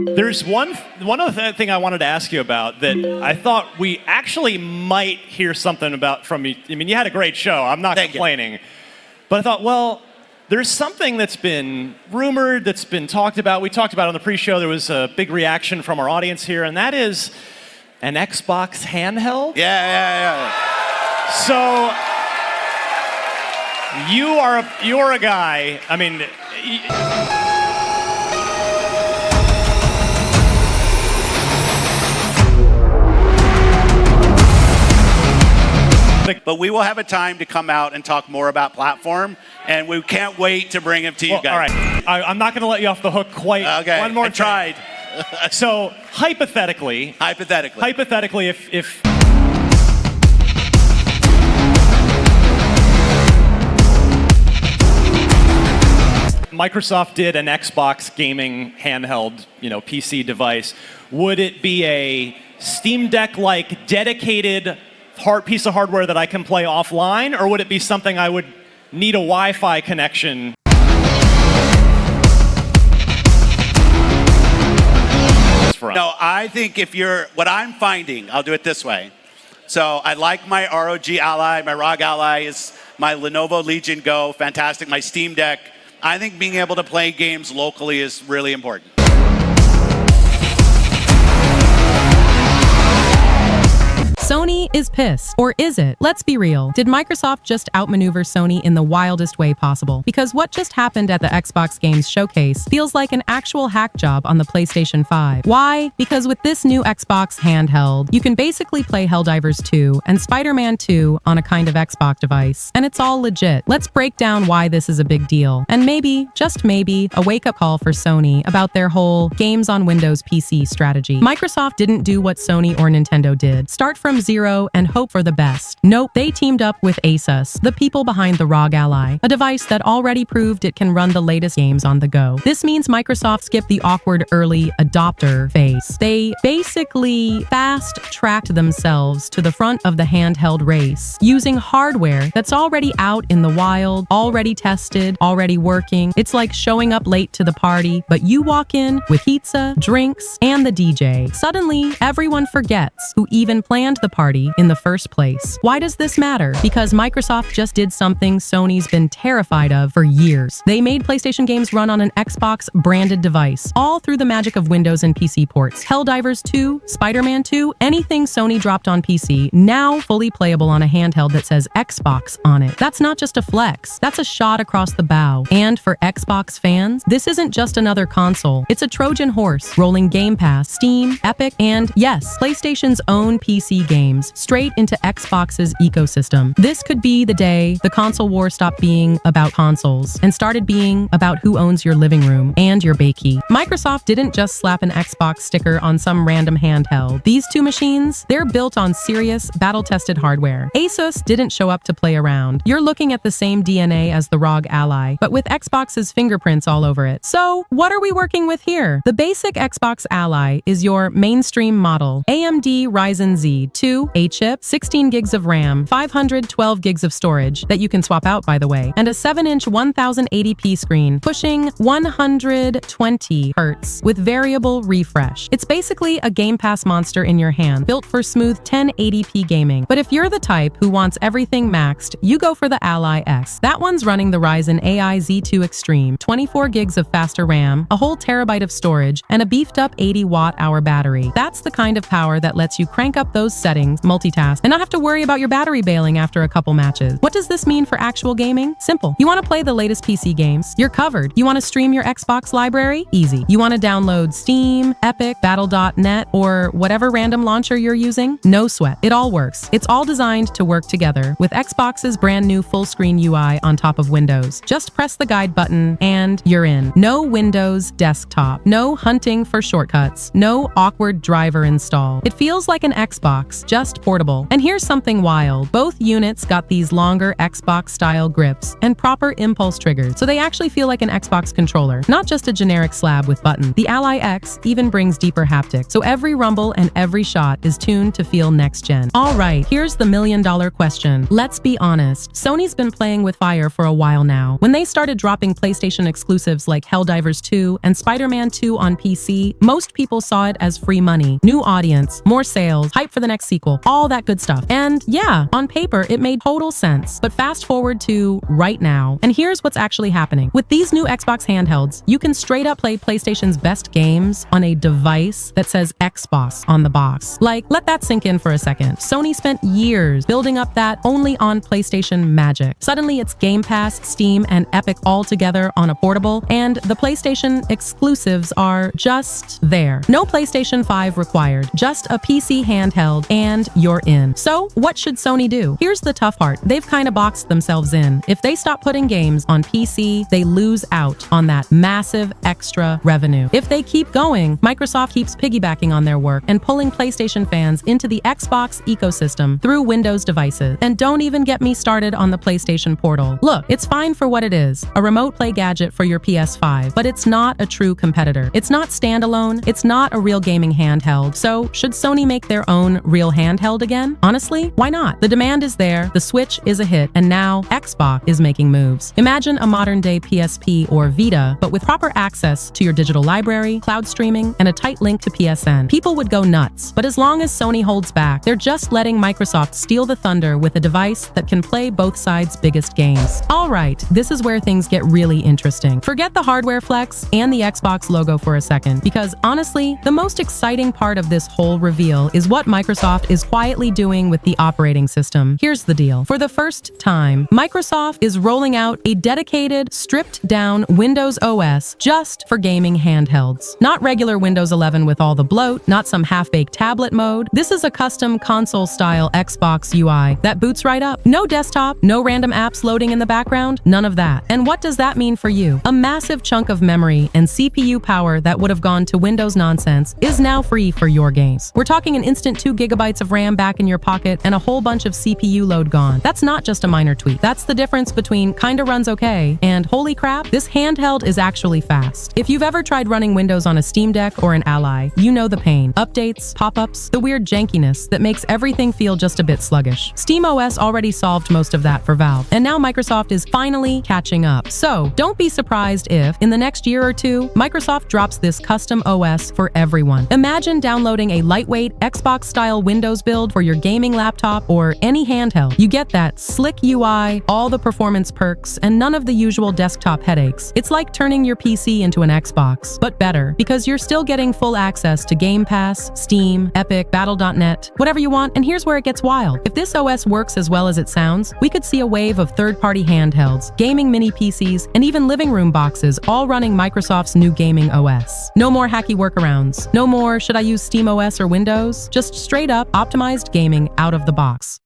There's one other thing I wanted to ask you about that I thought we actually might hear something about from you. I mean, you had a great show. I'm not complaining. But I thought, well, there's something that's been rumored, that's been talked about. We talked about it on the pre-show. There was a big reaction from our audience here, and that is an Xbox handheld. Yeah. So you're a guy. I mean. But we will have a time to come out and talk more about platform, and we can't wait to bring him to you guys. All right, I'm not going to let you off the hook quite. Okay, one more I tried. So hypothetically, if Microsoft did an Xbox gaming handheld, PC device, would it be a Steam Deck-like dedicated piece of hardware that I can play offline, or would it be something I would need a Wi-Fi connection? No, I think what I'm finding, I'll do it this way. So I like my ROG Ally, my ROG Ally is my Lenovo Legion Go, fantastic, my Steam Deck. I think being able to play games locally is really important. Sony is pissed. Or is it? Let's be real. Did Microsoft just outmaneuver Sony in the wildest way possible? Because what just happened at the Xbox Games Showcase feels like an actual hack job on the PlayStation 5. Why? Because with this new Xbox handheld, you can basically play Helldivers 2 and Spider-Man 2 on a kind of Xbox device. And it's all legit. Let's break down why this is a big deal. And maybe, just maybe, a wake-up call for Sony about their whole games on Windows PC strategy. Microsoft didn't do what Sony or Nintendo did. Start from zero and hope for the best. Nope, they teamed up with Asus, the people behind the ROG Ally, a device that already proved it can run the latest games on the go. This means Microsoft skipped the awkward early adopter phase. They basically fast-tracked themselves to the front of the handheld race, using hardware that's already out in the wild, already tested, already working. It's like showing up late to the party, but you walk in with pizza, drinks, and the DJ. Suddenly, everyone forgets who even planned the party in the first place. Why does this matter? Because Microsoft just did something Sony's been terrified of for years. They made PlayStation games run on an Xbox branded device, all through the magic of Windows and PC ports. Helldivers 2, Spider-Man 2, anything Sony dropped on PC, now fully playable on a handheld that says Xbox on it. That's not just a flex, that's a shot across the bow. And for Xbox fans, this isn't just another console. It's a Trojan horse, rolling Game Pass, Steam, Epic, and yes, PlayStation's own PC games straight into Xbox's ecosystem. This could be the day the console war stopped being about consoles and started being about who owns your living room and your bakey. Microsoft didn't just slap an Xbox sticker on some random handheld. These two machines, they're built on serious, battle-tested hardware. Asus didn't show up to play around. You're looking at the same DNA as the ROG Ally, but with Xbox's fingerprints all over it. So, what are we working with here? The basic Xbox Ally is your mainstream model, AMD Ryzen Z 2 A-chip, 16 gigs of RAM, 512 gigs of storage that you can swap out, by the way, and a 7-inch 1080p screen pushing 120 Hz with variable refresh. It's basically a Game Pass monster in your hand, built for smooth 1080p gaming. But if you're the type who wants everything maxed, you go for the Ally X. That one's running the Ryzen AI Z2 Extreme, 24 gigs of faster RAM, a whole terabyte of storage, and a beefed up 80 watt-hour battery. That's the kind of power that lets you crank up those settings, multitask, and not have to worry about your battery bailing after a couple matches. What does this mean for actual gaming? Simple. You want to play the latest PC games? You're covered. You want to stream your Xbox library? Easy. You want to download Steam, Epic, Battle.net, or whatever random launcher you're using? No sweat. It all works. It's all designed to work together with Xbox's brand new full-screen UI on top of Windows. Just press the guide button and you're in. No Windows desktop. No hunting for shortcuts. No awkward driver install. It feels like an Xbox X, just portable. And here's something wild. Both units got these longer Xbox-style grips and proper impulse triggers, so they actually feel like an Xbox controller, not just a generic slab with buttons. The Ally X even brings deeper haptics, so every rumble and every shot is tuned to feel next-gen. All right, here's the million-dollar question. Let's be honest. Sony's been playing with fire for a while now. When they started dropping PlayStation exclusives like Helldivers 2 and Spider-Man 2 on PC, most people saw it as free money, new audience, more sales, hype for the next sequel, all that good stuff. And yeah, on paper, it made total sense. But fast forward to right now, and here's what's actually happening. With these new Xbox handhelds, you can straight up play PlayStation's best games on a device that says Xbox on the box. Like, let that sink in for a second. Sony spent years building up that only on PlayStation magic. Suddenly it's Game Pass, Steam, and Epic all together on a portable, and the PlayStation exclusives are just there. No PlayStation 5 required, just a PC handheld, and you're in. So what should Sony do? Here's the tough part. They've kind of boxed themselves in. If they stop putting games on PC, they lose out on that massive extra revenue. If they keep going, Microsoft keeps piggybacking on their work and pulling PlayStation fans into the Xbox ecosystem through Windows devices. And don't even get me started on the PlayStation Portal. Look, it's fine for what it is, a remote play gadget for your PS5, but it's not a true competitor. It's not standalone, it's not a real gaming handheld. So should Sony make their own real handheld again? Honestly, why not? The demand is there, the Switch is a hit, and now Xbox is making moves. Imagine a modern-day PSP or Vita, but with proper access to your digital library, cloud streaming, and a tight link to PSN. People would go nuts. But as long as Sony holds back, they're just letting Microsoft steal the thunder with a device that can play both sides' biggest games. All right, this is where things get really interesting. Forget the hardware flex and the Xbox logo for a second, because honestly, the most exciting part of this whole reveal is what Microsoft is quietly doing with the operating system. Here's the deal. For the first time, Microsoft is rolling out a dedicated, stripped-down Windows OS just for gaming handhelds. Not regular Windows 11 with all the bloat, not some half-baked tablet mode. This is a custom console-style Xbox UI that boots right up. No desktop, no random apps loading in the background, none of that. And what does that mean for you? A massive chunk of memory and CPU power that would have gone to Windows nonsense is now free for your games. We're talking an instant 2 gigabytes of RAM back in your pocket and a whole bunch of CPU load gone. That's not just a minor tweak. That's the difference between kinda runs okay and holy crap, this handheld is actually fast. If you've ever tried running Windows on a Steam Deck or an Ally, you know the pain. Updates, pop-ups, the weird jankiness that makes everything feel just a bit sluggish. SteamOS already solved most of that for Valve, and now Microsoft is finally catching up. So don't be surprised if, in the next year or two, Microsoft drops this custom OS for everyone. Imagine downloading a lightweight Xbox-style Windows build for your gaming laptop or any handheld. You get that slick UI, all the performance perks, and none of the usual desktop headaches. It's like turning your PC into an Xbox, but better, because you're still getting full access to Game Pass, Steam, Epic, Battle.net, whatever you want, and here's where it gets wild. If this OS works as well as it sounds, we could see a wave of third-party handhelds, gaming mini PCs, and even living room boxes all running Microsoft's new gaming OS. No more hacky workarounds. No more, should I use SteamOS or Windows? Just straight up optimized gaming out of the box.